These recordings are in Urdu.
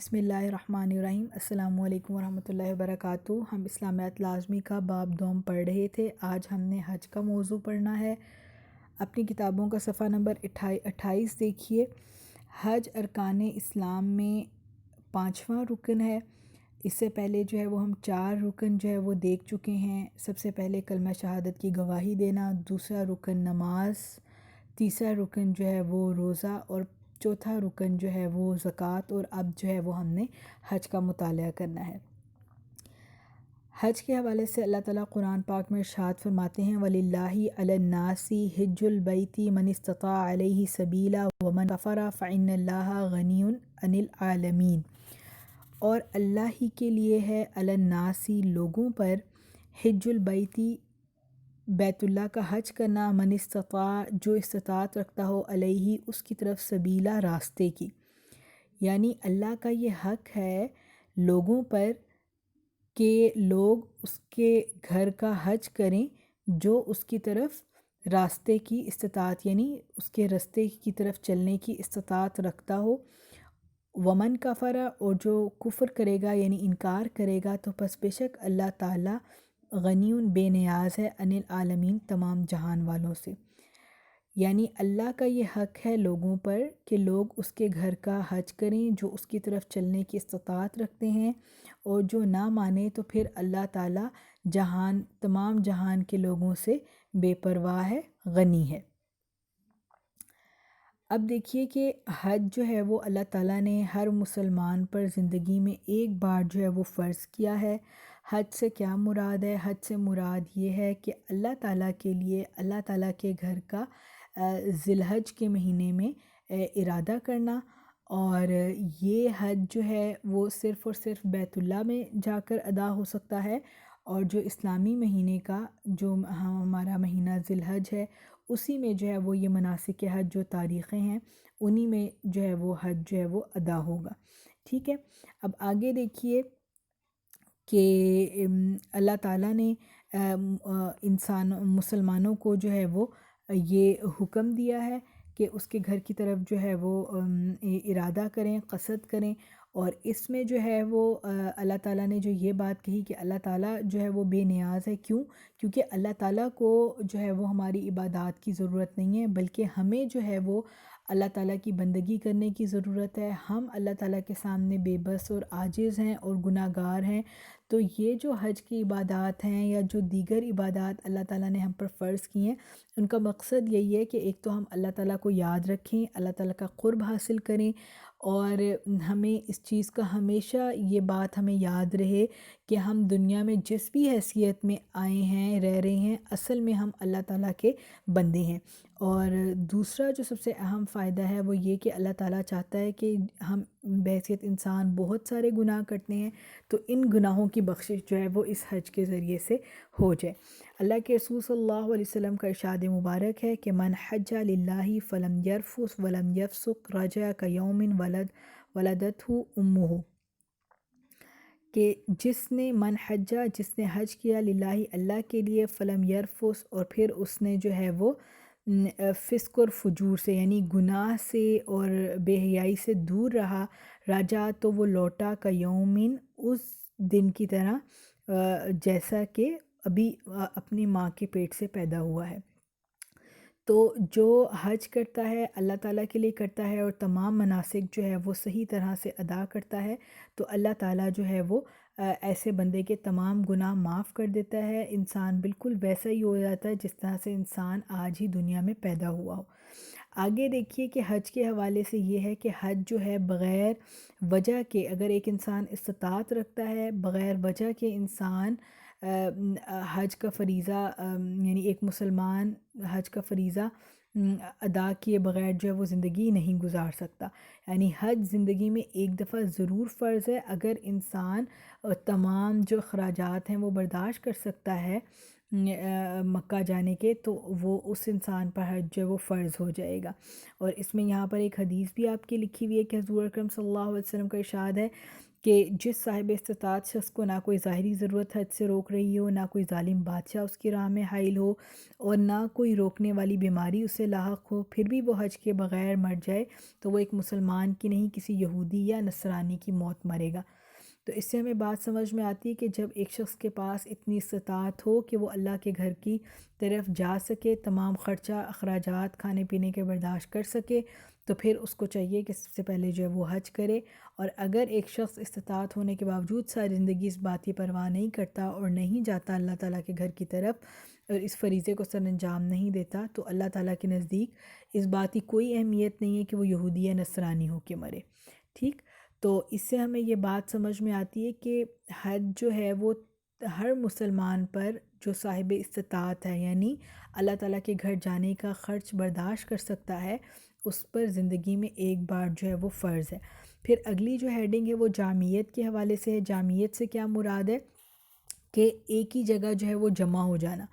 بسم اللہ الرحمن الرحیم۔ السلام علیکم ورحمۃ اللہ وبرکاتہ۔ ہم اسلامیات لازمی کا باب دوم پڑھ رہے تھے۔ آج ہم نے حج کا موضوع پڑھنا ہے۔ اپنی کتابوں کا صفحہ نمبر 28 دیکھیے۔ حج ارکان اسلام میں 5واں رکن ہے۔ اس سے پہلے جو ہے وہ ہم 4 رکن جو ہے وہ دیکھ چکے ہیں۔ سب سے پہلے کلمہ شہادت کی گواہی دینا، دوسرا رکن نماز، تیسرا رکن جو ہے وہ روزہ، اور چوتھا رکن جو ہے وہ زکوٰۃ، اور اب جو ہے وہ ہم نے حج کا مطالعہ کرنا ہے۔ حج کے حوالے سے اللہ تعالیٰ قرآن پاک میں ارشاد فرماتے ہیں وَلِلَّهِ عَلَى النَّاسِ حِجُّ الْبَيْتِ مَنِ اسْتَطَاعَ إِلَيْهِ سَبِيلًا وَمَنْ كَفَرَ فَإِنَّ اللَّهَ غَنِيٌّ عَنِ الْعَالَمِينَ۔ اور اللہ ہی کے لیے ہے علی الناس لوگوں پر، حج البیت بیت اللہ کا حج کرنا، من استطاع جو استطاعت رکھتا ہو، علیہ اس کی طرف، سبیلا راستے کی، یعنی اللہ کا یہ حق ہے لوگوں پر کہ لوگ اس کے گھر کا حج کریں جو اس کی طرف راستے کی استطاعت، یعنی اس کے راستے کی طرف چلنے کی استطاعت رکھتا ہو۔ ومن کفر، اور جو کفر کرے گا یعنی انکار کرے گا، تو پس بے شک اللہ تعالیٰ غنی بے نیاز ہے، عن العالمین تمام جہان والوں سے، یعنی اللہ کا یہ حق ہے لوگوں پر کہ لوگ اس کے گھر کا حج کریں جو اس کی طرف چلنے کی استطاعت رکھتے ہیں، اور جو نہ مانے تو پھر اللہ تعالیٰ تمام جہان کے لوگوں سے بے پرواہ ہے، غنی ہے۔ اب دیکھیے کہ حج جو ہے وہ اللہ تعالیٰ نے ہر مسلمان پر زندگی میں ایک بار جو ہے وہ فرض کیا ہے۔ حج سے کیا مراد ہے؟ حج سے مراد یہ ہے کہ اللہ تعالیٰ کے لیے اللہ تعالیٰ کے گھر کا ذی الحج کے مہینے میں ارادہ کرنا، اور یہ حج جو ہے وہ صرف اور صرف بیت اللہ میں جا کر ادا ہو سکتا ہے، اور جو اسلامی مہینے کا جو ہمارا مہینہ ذی الحج ہے، اسی میں جو ہے وہ یہ مناسک حج جو تاریخیں ہیں انہی میں جو ہے وہ حج جو ہے وہ ادا ہوگا۔ ٹھیک ہے، اب آگے دیکھیے کہ اللہ تعالیٰ نے مسلمانوں کو جو ہے وہ یہ حکم دیا ہے کہ اس کے گھر کی طرف جو ہے وہ ارادہ کریں، قصد کریں، اور اس میں جو ہے وہ اللہ تعالیٰ نے جو یہ بات کہی کہ اللہ تعالیٰ جو ہے وہ بے نیاز ہے، کیوں؟ کیونکہ اللہ تعالیٰ کو جو ہے وہ ہماری عبادات کی ضرورت نہیں ہے، بلکہ ہمیں جو ہے وہ اللہ تعالیٰ کی بندگی کرنے کی ضرورت ہے۔ ہم اللہ تعالیٰ کے سامنے بے بس اور عاجز ہیں اور گناہ گار ہیں، تو یہ جو حج کی عبادات ہیں یا جو دیگر عبادات اللہ تعالیٰ نے ہم پر فرض کی ہیں، ان کا مقصد یہی ہے کہ ایک تو ہم اللہ تعالیٰ کو یاد رکھیں، اللہ تعالیٰ کا قرب حاصل کریں، اور ہمیں اس چیز کا ہمیشہ یہ بات ہمیں یاد رہے کہ ہم دنیا میں جس بھی حیثیت میں آئے ہیں، رہ رہے ہیں، اصل میں ہم اللہ تعالیٰ کے بندے ہیں۔ اور دوسرا جو سب سے اہم فائدہ ہے وہ یہ کہ اللہ تعالیٰ چاہتا ہے کہ ہم بحیثیت انسان بہت سارے گناہ کرتے ہیں، تو ان گناہوں کی بخشش جو ہے وہ اس حج کے ذریعے سے ہو جائے۔ اللہ کے رسول صلی اللہ علیہ وسلم کا ارشاد مبارک ہے کہ من حج للہ فلم یرفث ولم یفسق رجع کیوم ولدتہ امہ، کہ جس نے جس نے حج کیا للہ اللہ کے لیے، فلم یرفث، اور پھر اس نے جو ہے وہ فسق اور فجور سے یعنی گناہ سے اور بے حیائی سے دور رہا، راجع تو وہ لوٹا، کا یومن اس دن کی طرح جیسا کہ ابھی اپنی ماں کے پیٹ سے پیدا ہوا ہے۔ تو جو حج کرتا ہے اللہ تعالیٰ کے لیے کرتا ہے اور تمام مناسک جو ہے وہ صحیح طرح سے ادا کرتا ہے، تو اللہ تعالیٰ جو ہے وہ ایسے بندے کے تمام گناہ معاف کر دیتا ہے۔ انسان بالکل ویسا ہی ہو جاتا ہے جس طرح سے انسان آج ہی دنیا میں پیدا ہوا ہو۔ آگے دیکھیے کہ حج کے حوالے سے یہ ہے کہ حج جو ہے بغیر وجہ کے، اگر ایک انسان استطاعت رکھتا ہے، بغیر وجہ کے انسان حج کا فریضہ یعنی ایک مسلمان حج کا فریضہ ادا کیے بغیر جو ہے وہ زندگی نہیں گزار سکتا، یعنی حج زندگی میں ایک دفعہ ضرور فرض ہے۔ اگر انسان تمام جو اخراجات ہیں وہ برداشت کر سکتا ہے مکہ جانے کے، تو وہ اس انسان پر حج جو ہے وہ فرض ہو جائے گا۔ اور اس میں یہاں پر ایک حدیث بھی آپ کی لکھی ہوئی ہے کہ حضور اکرم صلی اللہ علیہ وسلم کا ارشاد ہے کہ جس صاحب استطاعت شخص کو نہ کوئی ظاہری ضرورت حج سے روک رہی ہو، نہ کوئی ظالم بادشاہ اس کی راہ میں حائل ہو، اور نہ کوئی روکنے والی بیماری اسے لاحق ہو، پھر بھی وہ حج کے بغیر مر جائے تو وہ ایک مسلمان کی نہیں، کسی یہودی یا نصرانی کی موت مرے گا۔ تو اس سے ہمیں بات سمجھ میں آتی ہے کہ جب ایک شخص کے پاس اتنی استطاعت ہو کہ وہ اللہ کے گھر کی طرف جا سکے، تمام خرچہ اخراجات کھانے پینے کے برداشت کر سکے، تو پھر اس کو چاہیے کہ سب سے پہلے جو ہے وہ حج کرے۔ اور اگر ایک شخص استطاعت ہونے کے باوجود ساری زندگی اس بات کی پرواہ نہیں کرتا اور نہیں جاتا اللہ تعالیٰ کے گھر کی طرف اور اس فریضے کو سر انجام نہیں دیتا، تو اللہ تعالیٰ کے نزدیک اس بات کی کوئی اہمیت نہیں ہے کہ وہ یہودی یا نصرانی ہو کے مرے، ٹھیک۔ تو اس سے ہمیں یہ بات سمجھ میں آتی ہے کہ حج جو ہے وہ ہر مسلمان پر جو صاحب استطاعت ہے، یعنی اللہ تعالیٰ کے گھر جانے کا خرچ برداشت کر سکتا ہے، اس پر زندگی میں ایک بار جو ہے وہ فرض ہے۔ پھر اگلی جو ہیڈنگ ہے وہ جامعیت کے حوالے سے ہے۔ جامعیت سے کیا مراد ہے کہ ایک ہی جگہ جو ہے وہ جمع ہو جانا۔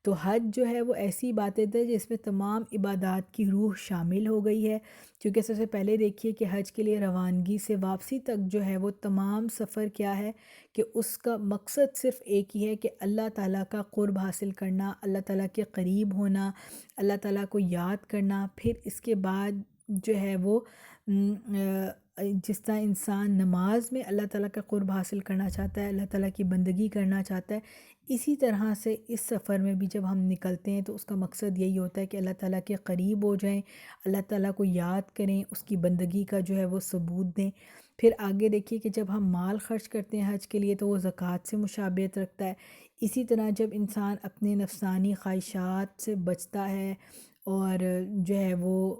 تو حج جو ہے وہ ایسی عبادت ہے جس میں تمام عبادات کی روح شامل ہو گئی ہے، کیونکہ سب سے پہلے دیکھیے کہ حج کے لیے روانگی سے واپسی تک جو ہے وہ تمام سفر کیا ہے کہ اس کا مقصد صرف ایک ہی ہے کہ اللہ تعالیٰ کا قرب حاصل کرنا، اللہ تعالیٰ کے قریب ہونا، اللہ تعالیٰ کو یاد کرنا۔ پھر اس کے بعد جو ہے وہ جس طرح انسان نماز میں اللہ تعالیٰ کا قرب حاصل کرنا چاہتا ہے، اللہ تعالیٰ کی بندگی کرنا چاہتا ہے، اسی طرح سے اس سفر میں بھی جب ہم نکلتے ہیں تو اس کا مقصد یہی ہوتا ہے کہ اللہ تعالیٰ کے قریب ہو جائیں، اللہ تعالیٰ کو یاد کریں، اس کی بندگی کا جو ہے وہ ثبوت دیں۔ پھر آگے دیکھیے کہ جب ہم مال خرچ کرتے ہیں حج کے لیے تو وہ زکوٰۃ سے مشابہت رکھتا ہے۔ اسی طرح جب انسان اپنے نفسانی خواہشات سے بچتا ہے اور جو ہے وہ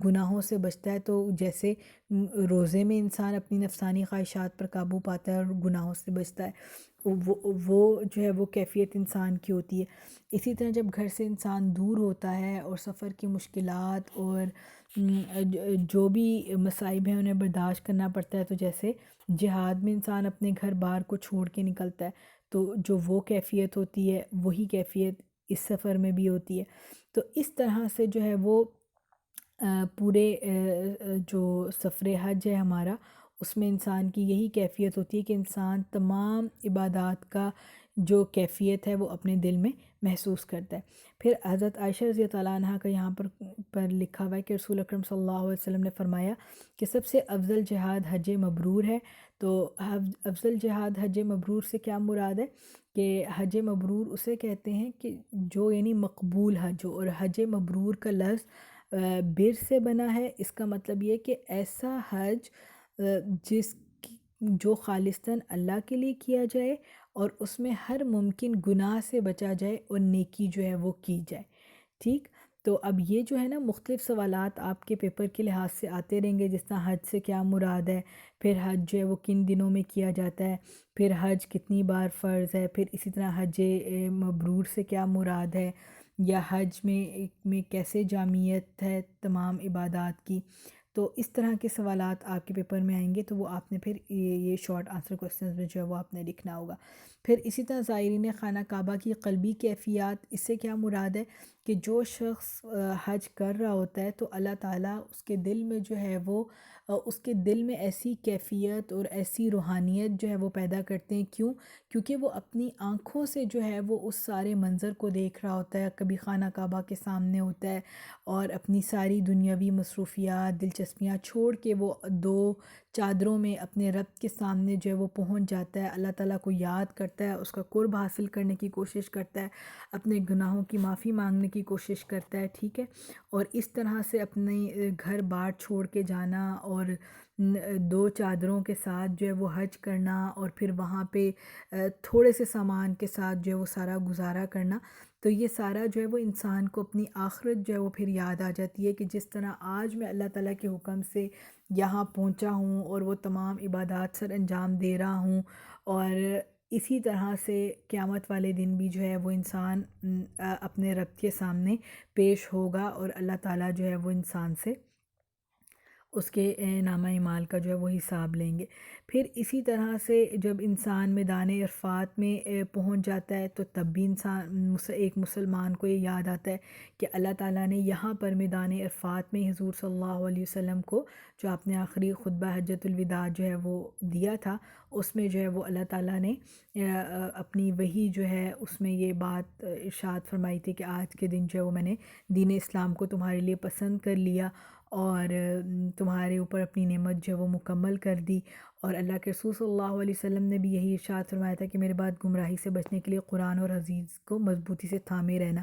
گناہوں سے بچتا ہے، تو جیسے روزے میں انسان اپنی نفسانی خواہشات پر قابو پاتا ہے اور گناہوں سے بچتا ہے، وہ جو ہے وہ کیفیت انسان کی ہوتی ہے۔ اسی طرح جب گھر سے انسان دور ہوتا ہے اور سفر کی مشکلات اور جو بھی مصائب ہیں انہیں برداشت کرنا پڑتا ہے، تو جیسے جہاد میں انسان اپنے گھر بار کو چھوڑ کے نکلتا ہے، تو جو وہ کیفیت ہوتی ہے وہی کیفیت اس سفر میں بھی ہوتی ہے۔ تو اس طرح سے جو ہے وہ پورے جو سفر حج ہے ہمارا، اس میں انسان کی یہی کیفیت ہوتی ہے کہ انسان تمام عبادات کا جو کیفیت ہے وہ اپنے دل میں محسوس کرتا ہے۔ پھر حضرت عائشہ رضی اللہ عنہ کا یہاں پر لکھا ہوا ہے کہ رسول اکرم صلی اللہ علیہ وسلم نے فرمایا کہ سب سے افضل جہاد حج مبرور ہے۔ تو افضل جہاد حج مبرور سے کیا مراد ہے کہ حج مبرور اسے کہتے ہیں کہ جو یعنی مقبول حج ہو، اور حج مبرور کا لفظ بر سے بنا ہے۔ اس کا مطلب یہ کہ ایسا حج جو خالصتاً اللہ کے لیے کیا جائے اور اس میں ہر ممکن گناہ سے بچا جائے اور نیکی جو ہے وہ کی جائے، ٹھیک۔ تو اب یہ جو ہے نا مختلف سوالات آپ کے پیپر کے لحاظ سے آتے رہیں گے، جس طرح حج سے کیا مراد ہے، پھر حج جو ہے وہ کن دنوں میں کیا جاتا ہے، پھر حج کتنی بار فرض ہے، پھر اسی طرح حج مبرور سے کیا مراد ہے، یا حج میں کیسے جامعیت ہے تمام عبادات کی۔ تو اس طرح کے سوالات آپ کے پیپر میں آئیں گے، تو وہ آپ نے پھر یہ شارٹ آنسر کوسچنز میں جو ہے وہ آپ نے لکھنا ہوگا۔ پھر اسی طرح زائرین خانہ کعبہ کی قلبی کیفیات، اس سے کیا مراد ہے کہ جو شخص حج کر رہا ہوتا ہے تو اللہ تعالیٰ اس کے دل میں جو ہے وہ اس کے دل میں ایسی کیفیت اور ایسی روحانیت جو ہے وہ پیدا کرتے ہیں۔ کیونکہ وہ اپنی آنکھوں سے جو ہے وہ اس سارے منظر کو دیکھ رہا ہوتا ہے، کبھی خانہ کعبہ کے سامنے ہوتا ہے اور اپنی ساری دنیاوی مصروفیات دلچسپیاں چھوڑ کے وہ دو چادروں میں اپنے رب کے سامنے جو ہے وہ پہنچ جاتا ہے، اللہ تعالیٰ کو یاد کرتا ہے، اس کا قرب حاصل کرنے کی کوشش کرتا ہے، اپنے گناہوں کی معافی مانگنے کی کوشش کرتا ہے، ٹھیک ہے۔ اور اس طرح سے اپنے گھر بار چھوڑ کے جانا اور دو چادروں کے ساتھ جو ہے وہ حج کرنا اور پھر وہاں پہ تھوڑے سے سامان کے ساتھ جو ہے وہ سارا گزارا کرنا، تو یہ سارا جو ہے وہ انسان کو اپنی آخرت جو ہے وہ پھر یاد آ جاتی ہے کہ جس طرح آج میں اللہ تعالیٰ کے حکم سے یہاں پہنچا ہوں اور وہ تمام عبادات سر انجام دے رہا ہوں، اور اسی طرح سے قیامت والے دن بھی جو ہے وہ انسان اپنے رب کے سامنے پیش ہوگا اور اللہ تعالیٰ جو ہے وہ انسان سے اس کے نامہ اعمال کا جو ہے وہ حساب لیں گے۔ پھر اسی طرح سے جب انسان میدان عرفات میں پہنچ جاتا ہے تو تب بھی ایک مسلمان کو یہ یاد آتا ہے کہ اللہ تعالیٰ نے یہاں پر میدان عرفات میں حضور صلی اللہ علیہ وسلم کو جو آپ نے آخری خطبہ حجۃ الوداع جو ہے وہ دیا تھا، اس میں جو ہے وہ اللہ تعالیٰ نے اپنی وحی جو ہے اس میں یہ بات ارشاد فرمائی تھی کہ آج کے دن جو ہے وہ میں نے دین اسلام کو تمہارے لیے پسند کر لیا اور تمہارے اوپر اپنی نعمت جو ہے وہ مکمل کر دی۔ اور اللہ کے رسول صلی اللہ علیہ وسلم نے بھی یہی ارشاد فرمایا تھا کہ میرے بعد گمراہی سے بچنے کے لیے قرآن اور حدیث کو مضبوطی سے تھامے رہنا۔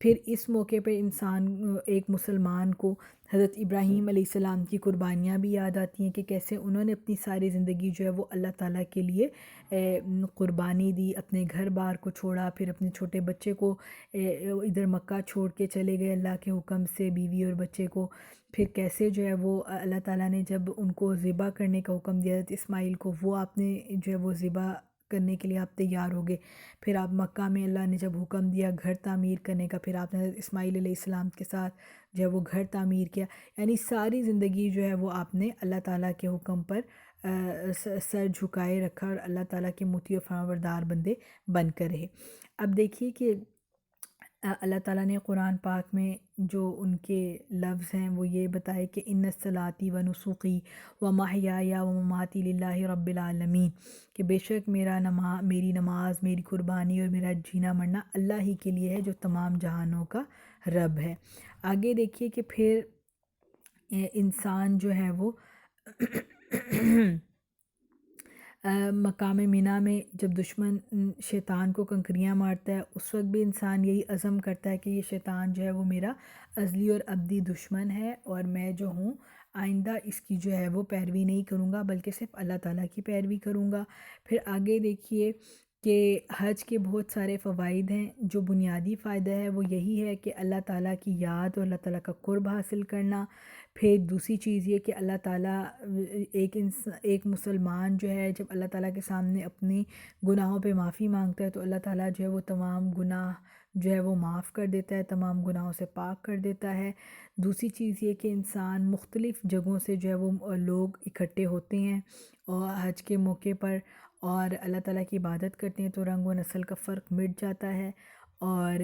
پھر اس موقع پہ انسان ایک مسلمان کو حضرت ابراہیم علیہ السلام کی قربانیاں بھی یاد آتی ہیں کہ کیسے انہوں نے اپنی ساری زندگی جو ہے وہ اللہ تعالیٰ کے لیے قربانی دی، اپنے گھر بار کو چھوڑا، پھر اپنے چھوٹے بچے کو ادھر مکہ چھوڑ کے چلے گئے اللہ کے حکم سے، بیوی اور بچے کو۔ پھر کیسے جو ہے وہ اللہ تعالیٰ نے جب ان کو ذبح کرنے کا حکم دیا حضرت اسماعیل کو، وہ آپ نے جو ہے وہ ذبح کرنے کے لیے آپ تیار ہو گئے۔ پھر آپ مکہ میں اللہ نے جب حکم دیا گھر تعمیر کرنے کا، پھر آپ نے حضرت اسماعیل علیہ السلام کے ساتھ جو ہے وہ گھر تعمیر کیا۔ یعنی ساری زندگی جو ہے وہ آپ نے اللہ تعالیٰ کے حکم پر سر جھکائے رکھا اور اللہ تعالیٰ کے مطیع و فرمانبردار بندے بن کر رہے۔ اب دیکھیے کہ اللہ تعالیٰ نے قرآن پاک میں جو ان کے لفظ ہیں وہ یہ بتائے کہ ان صلاتی و نسخی و محیای و مماتی للہ رب العالمین، کہ بے شک میری نماز، میری قربانی اور میرا جینا مرنا اللہ ہی کے لیے ہے جو تمام جہانوں کا رب ہے۔ آگے دیکھیے کہ پھر انسان جو ہے وہ مقام منیٰ میں جب دشمن شیطان کو کنکریاں مارتا ہے، اس وقت بھی انسان یہی عزم کرتا ہے کہ یہ شیطان جو ہے وہ میرا ازلی اور ابدی دشمن ہے اور میں جو ہوں آئندہ اس کی جو ہے وہ پیروی نہیں کروں گا بلکہ صرف اللہ تعالیٰ کی پیروی کروں گا۔ پھر آگے دیکھیے کہ حج کے بہت سارے فوائد ہیں۔ جو بنیادی فائدہ ہے وہ یہی ہے کہ اللہ تعالیٰ کی یاد اور اللہ تعالیٰ کا قرب حاصل کرنا۔ پھر دوسری چیز یہ کہ اللہ تعالیٰ ایک مسلمان جو ہے جب اللہ تعالیٰ کے سامنے اپنے گناہوں پہ معافی مانگتا ہے تو اللہ تعالیٰ جو ہے وہ تمام گناہ جو ہے وہ معاف کر دیتا ہے، تمام گناہوں سے پاک کر دیتا ہے۔ دوسری چیز یہ کہ انسان مختلف جگہوں سے جو ہے وہ لوگ اکٹھے ہوتے ہیں اور حج کے موقع پر اور اللہ تعالیٰ کی عبادت کرتے ہیں تو رنگ و نسل کا فرق مٹ جاتا ہے۔ اور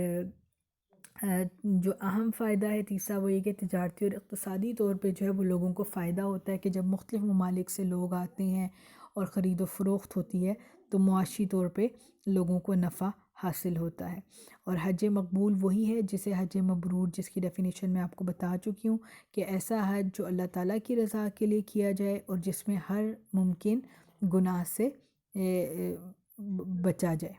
جو اہم فائدہ ہے تیسرا وہ یہ کہ تجارتی اور اقتصادی طور پہ جو ہے وہ لوگوں کو فائدہ ہوتا ہے کہ جب مختلف ممالک سے لوگ آتے ہیں اور خرید و فروخت ہوتی ہے تو معاشی طور پہ لوگوں کو نفع حاصل ہوتا ہے۔ اور حج مقبول وہی ہے جسے حج مبرور، جس کی ڈیفینیشن میں آپ کو بتا چکی ہوں کہ ایسا حج جو اللہ تعالیٰ کی رضا کے لیے کیا جائے اور جس میں ہر ممکن گناہ سے بچا جائے۔